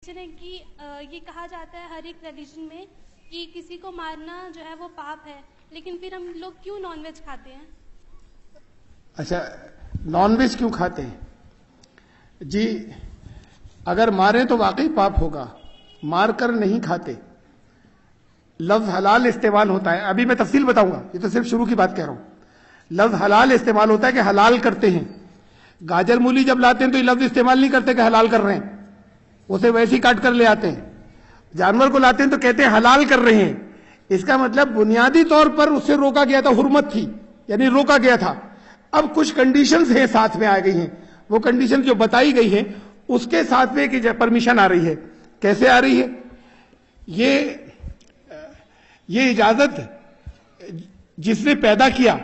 کہ یہ کہا جاتا ہے ہر ایک ریلیجن میں کہ کسی کو مارنا جو ہے وہ پاپ ہے، لیکن پھر ہم لوگ کیوں نان ویج کھاتے ہیں؟ اچھا، نان ویج کیوں کھاتے ہیں؟ جی اگر ماریں تو واقعی پاپ ہوگا، مار کر نہیں کھاتے. لفظ حلال استعمال ہوتا ہے، ابھی میں تفصیل بتاؤں گا، یہ تو صرف شروع کی بات کہہ رہا ہوں. لفظ حلال استعمال ہوتا ہے کہ حلال کرتے ہیں. گاجر مولی جب لاتے ہیں تو یہ لفظ استعمال نہیں کرتے کہ حلال کر رہے ہیں، اسے ویسے ہی کاٹ کر لے آتے ہیں. جانور کو لاتے ہیں تو کہتے ہیں حلال کر رہے ہیں. اس کا مطلب بنیادی طور پر اسے روکا گیا تھا، حرمت تھی، یعنی روکا گیا تھا. اب کچھ کنڈیشنز ہیں ساتھ میں آ گئی ہیں، وہ کنڈیشن جو بتائی گئی ہیں اس کے ساتھ میں کہ پرمیشن آ رہی ہے. کیسے آ رہی ہے؟ یہ اجازت جس نے پیدا کیا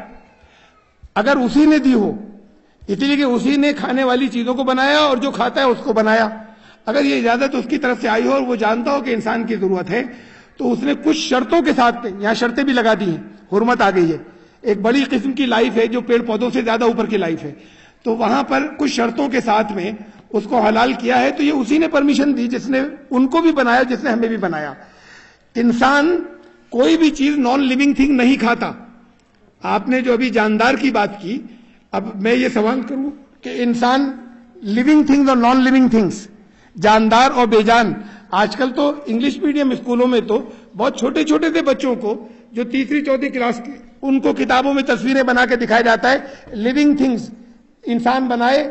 اگر اسی نے دی ہو، اس لیے کہ اسی نے کھانے والی چیزوں کو بنایا اور جو کھاتا ہے اس کو بنایا، اگر یہ اجازت اس کی طرف سے آئی ہو اور وہ جانتا ہو کہ انسان کی ضرورت ہے، تو اس نے کچھ شرطوں کے ساتھ، یہاں شرطیں بھی لگا دی ہیں، حرمت آ گئی ہے. ایک بڑی قسم کی لائف ہے جو پیڑ پودوں سے زیادہ اوپر کی لائف ہے، تو وہاں پر کچھ شرطوں کے ساتھ میں اس کو حلال کیا ہے. تو یہ اسی نے پرمیشن دی جس نے ان کو بھی بنایا، جس نے ہمیں بھی بنایا. انسان کوئی بھی چیز نان لیونگ تھنگ نہیں کھاتا. آپ نے جو ابھی جاندار کی بات کی، اب میں یہ سوال کروں کہ انسان لیونگ تھنگز اور نان لیونگ تھنگز، جاندار اور بے جان، آج کل تو انگلش میڈیم اسکولوں میں تو بہت چھوٹے چھوٹے سے بچوں کو جو تیسری چوتھی کلاس کے، ان کو کتابوں میں تصویریں بنا کے دکھایا جاتا ہے لیونگ تھنگز، انسان بنائے،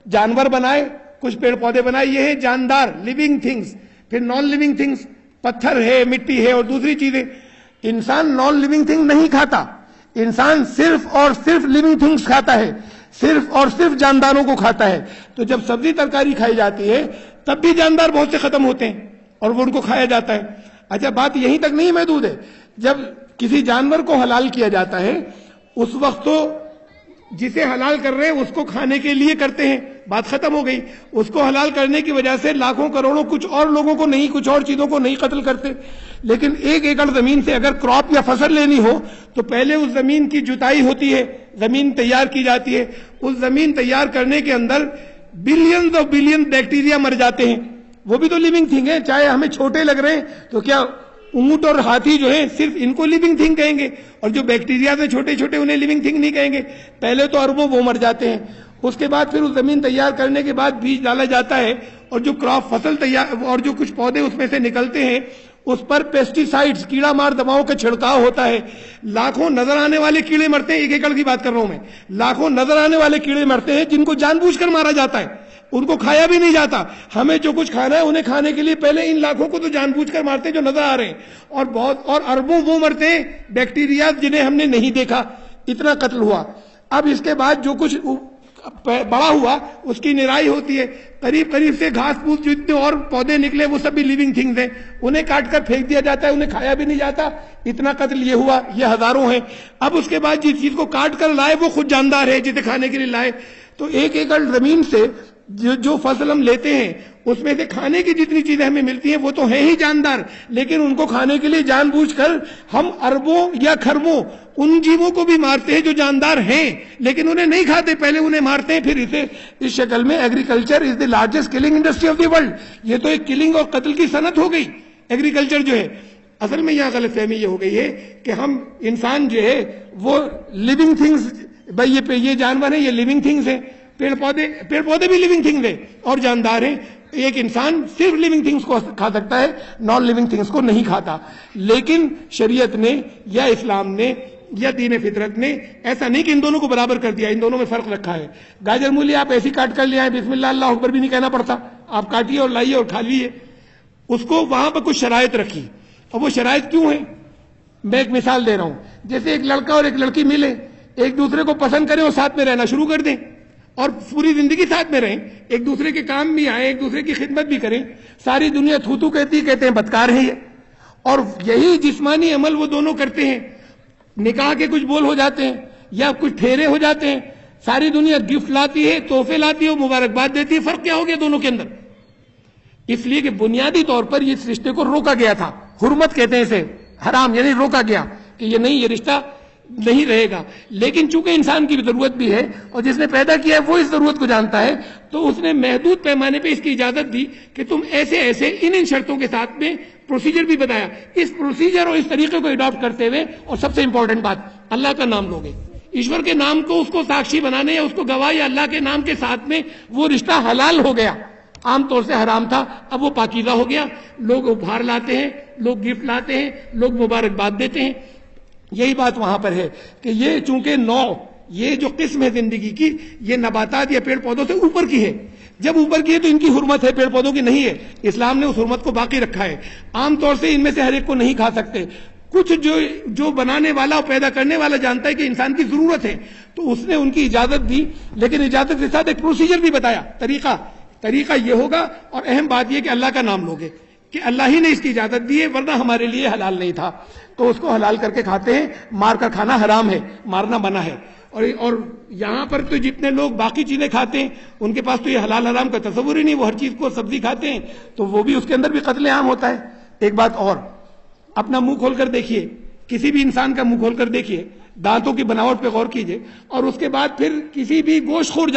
جانور بنائے، کچھ پیڑ پودے بنائے، یہ ہے جاندار لیونگ تھنگز. پھر نان لیونگ تھنگز، پتھر ہے، مٹی ہے اور دوسری چیزیں. انسان نان لیونگ تھنگ نہیں کھاتا، انسان صرف اور صرف لیونگ تھنگز کھاتا ہے، صرف اور صرف جانداروں کو کھاتا ہے. تو جب سبزی ترکاری کھائی جاتی ہے تب بھی جاندار بہت سے ختم ہوتے ہیں اور وہ ان کو کھایا جاتا ہے. اچھا، بات یہیں تک نہیں محدود ہے. جب کسی جانور کو حلال کیا جاتا ہے اس وقت تو جسے حلال کر رہے ہیں اس کو کھانے کے لیے کرتے ہیں، بات ختم ہو گئی. اس کو حلال کرنے کی وجہ سے لاکھوں کروڑوں کچھ اور لوگوں کو نہیں، کچھ اور چیزوں کو نہیں قتل کرتے. لیکن 1 ایکڑ زمین سے اگر کراپ یا فصل لینی ہو تو پہلے اس زمین کی جتائی ہوتی ہے، زمین تیار کی جاتی ہے. اس زمین تیار کرنے کے اندر بلینز اور بلین بیکٹیریا مر جاتے ہیں. وہ بھی تو لیونگ تھنگ ہے، چاہے ہمیں چھوٹے لگ رہے ہیں تو کیا اونٹ اور ہاتھی جو ہیں صرف ان کو لیونگ تھنگ کہیں گے، اور جو بیکٹیریا سے چھوٹے چھوٹے انہیں لیونگ تھنگ نہیں کہیں گے؟ پہلے تو اربوں وہ مر جاتے ہیں. اس کے بعد پھر اس زمین تیار کرنے کے بعد بیج ڈالا جاتا ہے، اور جو کراپ فصل تیار اور جو کچھ پودے اس میں سے نکلتے ہیں اس پر پیسٹی سائڈز، کیڑا مار دواؤں کا چھڑکاؤ ہوتا ہے. لاکھوں نظر آنے والے کیڑے مرتے ہیں، 1 ایکڑ کی بات کر رہا ہوں میں، لاکھوں نظر آنے والے کیڑے مرتے ہیں جن کو جان بوجھ کر مارا جاتا ہے، ان کو کھایا بھی نہیں جاتا. ہمیں جو کچھ کھانا ہے انہیں کھانے کے لیے پہلے ان لاکھوں کو تو جان بوجھ کر مارتے ہیں جو نظر آ رہے ہیں، اور اربوں وہ مرتے ہیں بیکٹیریا جنہیں ہم نے نہیں دیکھا. اتنا قتل ہوا. اب اس کے بعد جو کچھ بڑا ہوا اس کی نرائی ہوتی ہے، قریب قریب سے گھاس پھوس جتنے اور پودے نکلے وہ سب بھی لیونگ تھنگز ہیں، انہیں کاٹ کر پھینک دیا جاتا ہے، انہیں کھایا بھی نہیں جاتا. اتنا قتل یہ ہوا، یہ ہزاروں ہیں. اب اس کے بعد جس چیز کو کاٹ کر لائے وہ خود جاندار ہے جسے کھانے کے لیے لائے. تو 1 ایکڑ زمین سے جو فصل ہم لیتے ہیں اس میں سے کھانے کی جتنی چیزیں ہمیں ملتی ہیں وہ تو ہیں ہی جاندار، لیکن ان کو کھانے کے لیے جان بوجھ کر ہم اربوں یا کھربوں ان جیووں کو بھی مارتے ہیں جو جاندار ہیں، لیکن انہیں نہیں کھاتے، پہلے انہیں مارتے ہیں. پھر اسے اس شکل میں agriculture is the largest killing industry of the world. یہ تو ایک کلنگ اور قتل کی صنعت ہو گئی ایگریکلچر جو ہے. اصل میں یہاں غلط فہمی یہ ہو گئی ہے کہ ہم انسان جو ہے وہ لیونگ تھنگز، بھائی یہ جانور ہیں، یہ لیونگ تھنگز ہیں. پیڑ پودے بھی لیونگ تھنگز ہیں اور جاندار ہیں. ایک انسان صرف لیونگ تھنگز کو کھا سکتا ہے، نان لیونگ تھنگز کو نہیں کھاتا. لیکن شریعت نے یا اسلام نے یا دین فطرت نے ایسا نہیں کہ ان دونوں کو برابر کر دیا، ان دونوں میں فرق رکھا ہے. گاجر مولی آپ ایسی کاٹ کر لے آئے، بسم اللہ اللہ اکبر بھی نہیں کہنا پڑتا، آپ کاٹیے اور لائیے اور کھا لیے. اس کو وہاں پر کچھ شرائط رکھی، اور وہ شرائط کیوں ہیں؟ میں ایک مثال دے رہا ہوں. جیسے ایک لڑکا اور ایک لڑکی ملے، ایک دوسرے کو پسند کریں اور ساتھ میں رہنا شروع کر دیں اور پوری زندگی ساتھ میں رہیں، ایک دوسرے کے کام بھی آئیں، ایک دوسرے کی خدمت بھی کریں. ساری دنیا تھو تھو کہتے ہیں بدکار ہیں یہ، اور یہی جسمانی عمل وہ دونوں کرتے ہیں. نکاح کے کچھ بول ہو جاتے ہیں یا کچھ پھیرے ہو جاتے ہیں، ساری دنیا گفٹ لاتی ہے، تحفے لاتی ہے، مبارکباد دیتی ہے. فرق کیا ہو گیا دونوں کے اندر؟ اس لیے کہ بنیادی طور پر یہ رشتے کو روکا گیا تھا. حرمت کہتے ہیں اسے، حرام، یعنی روکا گیا کہ یہ نہیں، یہ رشتہ نہیں رہے گا. لیکن چونکہ انسان کی ضرورت بھی ہے اور جس نے پیدا کیا ہے وہ اس ضرورت کو جانتا ہے, تو اس نے محدود پیمانے پہ اس کی اجازت دی کہ تم ایسے ایسے ان شرطوں کے ساتھ میں پروسیجر بھی بتایا. اس پروسیجر اور اس طریقے کو اڈاپٹ کرتے ہوئے, اور سب سے امپورٹنٹ بات, اللہ کا نام لوگے. ایشور کے نام کو اس کو ساکشی بنانے یا اس کو گواہ یا اللہ کے نام کے ساتھ میں وہ رشتہ حلال ہو گیا. عام طور سے حرام تھا, اب وہ پاکیزہ ہو گیا. لوگ اپہار لاتے ہیں, لوگ گفٹ لاتے ہیں, لوگ مبارکباد دیتے ہیں. یہی بات وہاں پر ہے کہ یہ چونکہ نوع, یہ جو قسم ہے زندگی کی, یہ نباتات یا پیڑ پودوں سے اوپر کی ہے. جب اوپر کی ہے تو ان کی حرمت ہے, پیڑ پودوں کی نہیں ہے. اسلام نے اس حرمت کو باقی رکھا ہے. عام طور سے ان میں سے ہر ایک کو نہیں کھا سکتے. کچھ جو بنانے والا اور پیدا کرنے والا جانتا ہے کہ انسان کی ضرورت ہے, تو اس نے ان کی اجازت دی, لیکن اجازت کے ساتھ ایک پروسیجر بھی بتایا, طریقہ یہ ہوگا. اور اہم بات یہ کہ اللہ کا نام لوگے, کہ اللہ ہی نے اس کی اجازت دی ہے, ورنہ ہمارے لیے حلال نہیں تھا. تو اس کو حلال کر کے کھاتے ہیں. مار کر کھانا حرام ہے, مارنا منع ہے. اور یہاں پر تو جتنے لوگ باقی چیزیں کھاتے ہیں ان کے پاس تو یہ حلال حرام کا تصور ہی نہیں. وہ ہر چیز کو سبزی کھاتے ہیں, تو وہ بھی اس کے اندر بھی قتل عام ہوتا ہے. ایک بات اور, اپنا منہ کھول کر دیکھیے, کسی بھی انسان کا منہ کھول کر دیکھیے, دانتوں کی بناوٹ پہ غور کیجیے, اور اس کے بعد پھر کسی بھی گوشت خور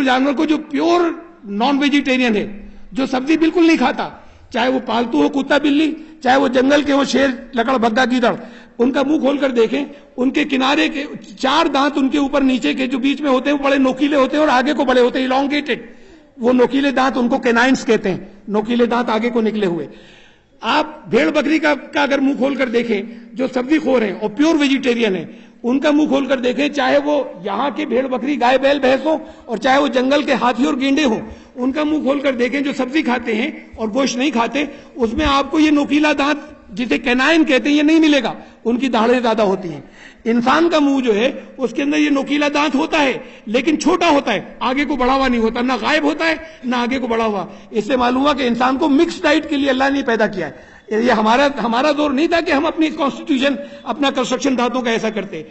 جانور کو جو پیور نان ویجیٹیرین ہے, جو سبزی بالکل نہیں کھاتا, چاہے وہ پالتو ہو کتا بلی, چاہے وہ جنگل کے ہو شیر لکڑ بگا گیدڑ, ان کا منہ کھول کر دیکھیں. ان کے کنارے کے 4 دانت ان کے اوپر نیچے کے جو بیچ میں ہوتے ہیں وہ بڑے نوکیلے ہوتے ہیں اور آگے کو بڑے ہوتے ہیں, الانگیٹڈ. وہ نوکیلے دانت ان کو کینائنز کہتے ہیں, نوکیلے دانت آگے کو نکلے ہوئے. آپ بھیڑ بکری کا اگر منہ کھول کر دیکھیں, جو سبزی خور ہیں اور پیور ویجیٹیرین ہیں, ان کا منہ کھول کر دیکھیں, چاہے وہ یہاں کے بھیڑ بکری گائے بیل بھینس ہوں اور چاہے وہ جنگل کے ہاتھی اور گینڈے ہوں, ان کا منہ کھول کر دیکھیں جو سبزی کھاتے ہیں اور گوشت نہیں کھاتے, اس میں آپ کو یہ نوکیلا دانت جسے کینائن کہتے ہیں یہ نہیں ملے گا. ان کی داڑھیں زیادہ ہوتی ہیں. انسان کا منہ جو ہے اس کے اندر یہ نوکیلا دانت ہوتا ہے, لیکن چھوٹا ہوتا ہے, آگے کو بڑھا ہوا نہیں ہوتا, نہ غائب ہوتا ہے نہ آگے کو بڑھا ہوا. اس سے معلوم ہوا کہ انسان کو مکس ڈائٹ کے لیے اللہ نے پیدا کیا ہے. یہ ہمارا دور نہیں تھا کہ ہم اپنی کانسٹیٹیوشن, اپنا کنسٹرکشن دانتوں کا ایسا کرتے.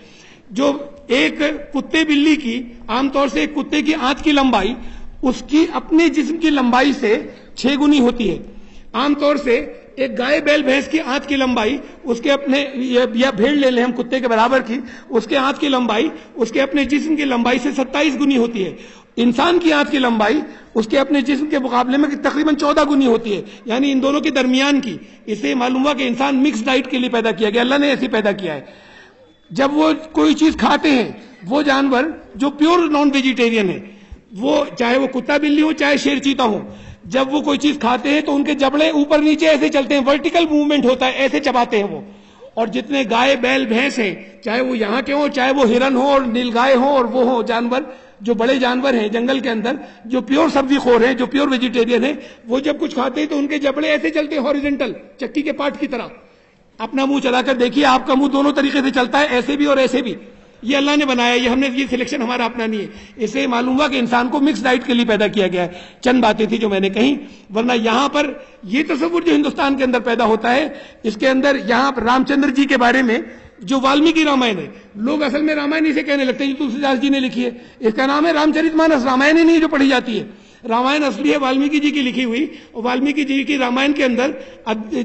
جو ایک کتے بلی کی, عام طور سے ایک کتے کی آنت کی لمبائی اس کی اپنے جسم کی لمبائی سے 6 گنی ہوتی ہے. عام طور سے ایک گائے بیل بھینس کی آنت کی لمبائی اس کے اپنے, یا بھیڑ لے لیں ہم کتے کے برابر کی, اس کے آنت کی لمبائی اس کے اپنے جسم کی لمبائی سے 27 گنی ہوتی ہے. انسان کی آنت کی لمبائی اس کے اپنے جسم کے مقابلے میں تقریباً 14 گنی ہوتی ہے, یعنی ان دونوں کے درمیان کی. اس سے معلوم ہوا کہ انسان مکس ڈائٹ کے لیے پیدا کیا گیا, اللہ نے ایسے پیدا کیا ہے. جب وہ کوئی چیز کھاتے ہیں, وہ جانور جو پیور نان ویجیٹیرین ہے, وہ چاہے وہ کتا بلی ہو چاہے شیر چیتا ہو, جب وہ کوئی چیز کھاتے ہیں تو ان کے جبڑے اوپر نیچے ایسے چلتے ہیں, ورٹیکل موومنٹ ہوتا ہے, ایسے چباتے ہیں وہ. اور جتنے گائے بیل بھینس ہیں, چاہے وہ یہاں کے ہوں چاہے وہ ہرن ہو اور نیل گائے ہوں اور وہ ہوں جانور, جو بڑے جانور ہیں جنگل کے اندر, جو پیور سبزی خور ہیں, جو پیور ویجیٹیرین ہیں, وہ جب کچھ کھاتے ہیں تو ان کے جبڑے ایسے چلتے ہیں ہاریزونٹل, چکی کے پاٹ کی طرح. اپنا منہ چلا کر دیکھیے, آپ کا منہ دونوں طریقے سے چلتا ہے, ایسے بھی اور ایسے بھی. یہ اللہ نے بنایا, یہ سلیکشن ہمارا اپنا نہیں ہے. اس سے معلوم ہوا کہ انسان کو مکس ڈائٹ کے لیے پیدا کیا گیا ہے. چند باتیں تھی جو میں نے کہیں, ورنہ یہاں پر یہ تصور جو ہندوستان کے اندر پیدا ہوتا ہے, اس کے اندر یہاں پر رام چندر جی کے بارے میں جو والمیکی رامائن ہے, لوگ اصل میں رامائن اسے کہنے لگتے ہیں جو تلسی داس جی نے لکھی ہے, اس کا نام ہے رام چرت مانس. رامائن ہی نہیں جو پڑھی جاتی ہے, رامائن اصلی ہے والمیکی جی کی لکھی ہوئی. اور والمیکی جی کی رامائن کے اندر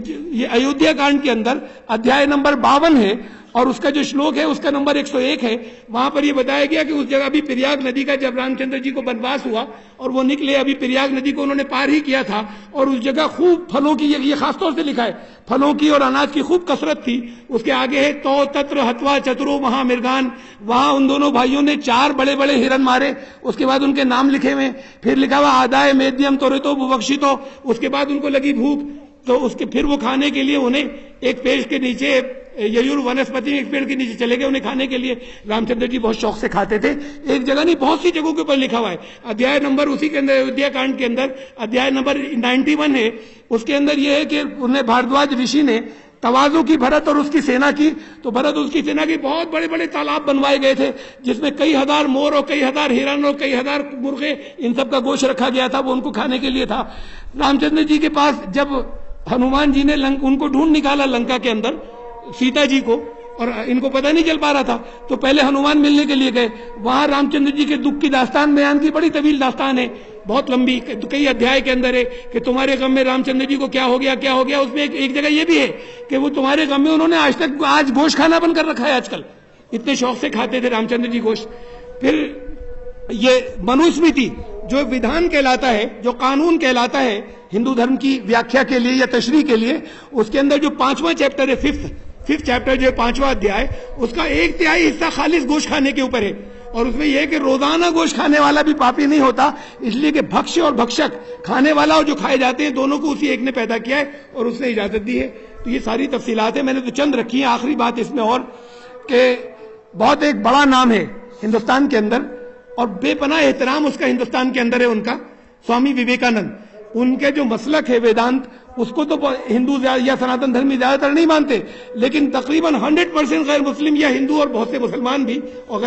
یہ ایودھیا کانڈ کے اندر ادھیائے نمبر 52 ہے, اور اس کا جو شلوک ہے اس کا نمبر 101 ہے. وہاں پر یہ بتایا گیا کہ اس جگہ ابھی پریاگ ندی کا جب رام چندر جی کو بنواس ہوا اور وہ نکلے, ابھی پریاگ ندی کو انہوں نے پار ہی کیا تھا, اور اس جگہ خوب پھلوں کی, یہ خاص طور سے لکھا ہے, پھلوں کی اور اناج کی خوب کثرت تھی. اس کے آگے ہے تو تتر ہتوا چترو مہا مرگان. وہاں ان دونوں بھائیوں نے 4 بڑے بڑے ہرن مارے. اس کے بعد ان کے نام لکھے ہوئے, پھر لکھا ہوا آدائے میدیم تو ببخشیتو. اس کے بعد ان کو لگی بھوک, تو اس کے پھر وہ کھانے کے لیے انہیں ایک پیڑ کے نیچے, یور ونسپتی ایک پیڑ کے نیچے چلے گئے انہیں کھانے کے لیے. رام چندر جی بہت شوق سے کھاتے تھے. ایک جگہ نہیں, بہت سی جگہوں کے اوپر لکھا ہوا ہے. ادھیائے نمبر اسی کے اندر ایودھیا کانڈ کے اندر ادھیائے نمبر 91 ہے. اس کے اندر یہ ہے کہ انہیں بھاردواج رشی نے تواضع کی بھرت اور اس کی سینا کی, تو بھرت اس کی سینا کی بہت بڑے بڑے تالاب بنوائے گئے تھے, جس میں کئی ہزار مور اور کئی ہزار ہرن اور کئی ہزار مرغے, ان سب کا گوشت رکھا گیا تھا, وہ ان کو کھانے کے لیے تھا. رام چندر جی کے پاس جب ہنومان جی نے ان کو ڈھونڈ نکالا لنکا کے اندر, سیتا جی کو, اور ان کو پتہ نہیں چل پا رہا تھا، تو پہلے ہنومان ملنے کے لیے گئے، وہاں رام چندر جی کے دکھ کی داستان بیان کی، بڑی طویل داستان ہے، بہت لمبی، کئی ادھیائے کے اندر ہے کہ تمہارے غم میں رام چندر جی کو کیا ہو گیا کیا ہو گیا. اس میں ایک جگہ یہ بھی ہے کہ وہ تمہارے غم میں انہوں نے آج گوشت کھانا بند کر رکھا ہے، آج کل اتنے شوق سے کھاتے تھے رام چندر جی گوشت. پھر یہ منوسمرتی جو ودھان کہلاتا ہے، جو قانون کہلاتا ہے ہندو دھرم کی ویاکھیا کے لیے یا تشریح کے لیے، اس کے اندر جو 5واں چیپٹر ہے، ففتھ چیپٹر جو ہے 5واں ادھیائے، اس کا 1/3 حصہ خالص گوشت کھانے کے اوپر ہے. اور اس میں یہ ہے کہ روزانہ گوشت کھانے والا بھی پاپی نہیں ہوتا، اس لیے کہ بھکش اور بھکشک، کھانے والا اور جو کھائے جاتے ہیں، دونوں کو اسی ایک نے پیدا کیا ہے اور اس نے اجازت دی ہے. تو یہ ساری تفصیلات ہیں، میں نے تو چند رکھی ہیں. آخری بات اس میں اور کہ بہت ایک بڑا نام ہے ہندوستان کے اندر اور بے پناہ احترام اس کا ہندوستان کے اندر ہے، ان کا سوامی وویکانند. ان کے جو مسلک ہے ویدانت، اس کو تو ہندو یا سناتن دھرمی زیادہ تر نہیں مانتے، لیکن تقریباً 100% غیر مسلم یا ہندو اور بہت سے مسلمان بھی اور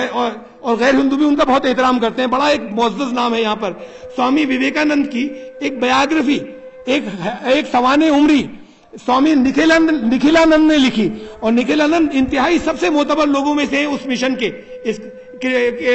غیر ہندو بھی ان کا بہت احترام کرتے ہیں. بڑا ایک معزز نام ہے یہاں پر. سوامی وویکانند کی ایک بایوگرافی ایک سوانح عمری سوامی نکھلانند نے لکھی، اور نکھلانند انتہائی سب سے معتبر لوگوں میں سے ہیں اس مشن کے، اس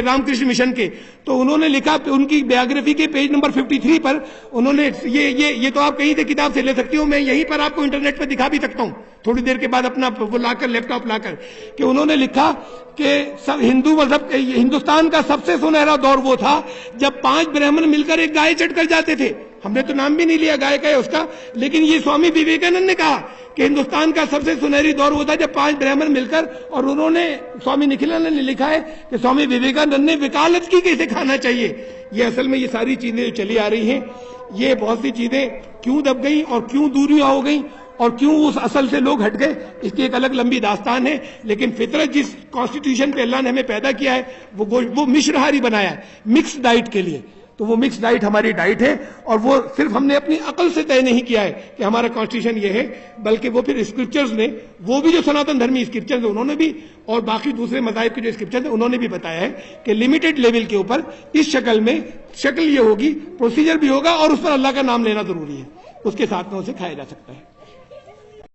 رام کرشن مشن کے. تو انہوں نے لکھا ان کی بایوگرافی کے پیج نمبر 53 پر، انہوں نے یہ تو آپ کہیں سے کتاب سے لے سکتے ہو، میں یہیں پر آپ کو انٹرنیٹ پہ دکھا بھی سکتا ہوں تھوڑی دیر کے بعد اپنا وہ لا کر لیپ ٹاپ لا کر، کہ انہوں نے لکھا کہ ہندو مذہب ہندوستان کا سب سے سنہرا دور وہ تھا جب 5 برہمن مل کر ایک گائے چڑھ کر جاتے تھے. ہم نے تو نام بھی نہیں لیا گائے کا ہے اس کا، لیکن یہ سوامی وویکانند نے کہا کہ ہندوستان کا سب سے سنہری دور وہ تھا جب 5 برہمن مل کر، اور انہوں نے سوامی نکھلانند نے لکھا ہے کہ سوامی وویکانند نے وکالت کی کیسے کھانا چاہیے. یہ اصل میں یہ ساری چیزیں جو چلی آ رہی ہیں، یہ بہت سی چیزیں کیوں دب گئیں اور کیوں دوریاں ہو گئیں اور کیوں اس اصل سے لوگ ہٹ گئے، اس کی ایک الگ لمبی داستان ہے. لیکن فطرت جس کانسٹیٹیوشن پہ اللہ نے ہمیں پیدا کیا ہے وہ مشرہاری بنایا ہے مکس ڈائٹ کے لیے. تو وہ مکس ڈائٹ ہماری ڈائٹ ہے، اور وہ صرف ہم نے اپنی عقل سے طے نہیں کیا ہے کہ ہمارا کانسٹیٹیوشن یہ ہے، بلکہ وہ پھر اسکرپچرز نے، وہ بھی جو سناتن دھرمی اسکرپچرز ہیں انہوں نے بھی، اور باقی دوسرے مذاہب کے جو اسکرپچرز ہیں انہوں نے بھی بتایا ہے کہ لمیٹڈ لیول کے اوپر اس شکل میں شکل یہ ہوگی، پروسیجر بھی ہوگا، اور اس پر اللہ کا نام لینا ضروری ہے، اس کے ساتھ میں اسے کھایا جا سکتا ہے.